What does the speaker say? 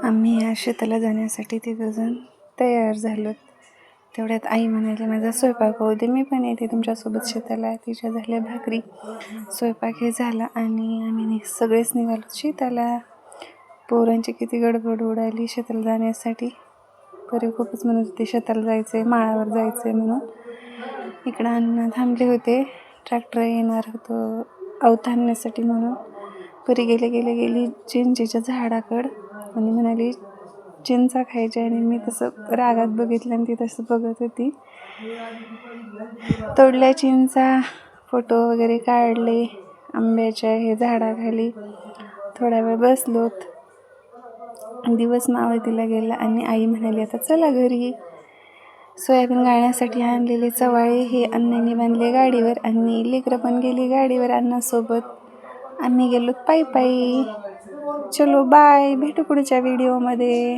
आम्ही या शेताला जाण्यासाठी तिघंजण तयार झालो. तेवढ्यात आई म्हणाली माझा स्वयंपाक होऊ दे, मी पण येते तुमच्यासोबत शेताला. तिच्या झाल्या भाकरी, स्वयंपाक हे झाला आणि आम्ही सगळेच निघालो शेताला. पोरांची किती गडबड उडाली शेताला जाण्यासाठी. परी खूपच म्हणत होते शेताला जायचं आहे, माळावर जायचं आहे म्हणून. इकडं अण्णा थांबले होते, ट्रॅक्टर येणार होतं अवत आणण्यासाठी म्हणून. परी गेली चिंचेच्या झाडाकडं आणि म्हणाली चिंचा खायच्या. आणि मी तसं रागात बघितलं आणि ती तसं बघत होती. तोडल्या चिंचा, फोटो वगैरे काढले आंब्याच्या हे झाडाखाली. थोडा वेळ बसलोत. दिवस मावळतीला गेला आणि आई म्हणाली आता चला घरी. सोयाबीन गाळण्यासाठी आणलेले चवाळे हे अण्णांनी बांधले गाडीवर आणि लेकरं पण गेली गाडीवर अण्णासोबत. आम्ही गेलो पायी. चलो बाय, भेटू पुढच्या व्हिडिओमध्ये.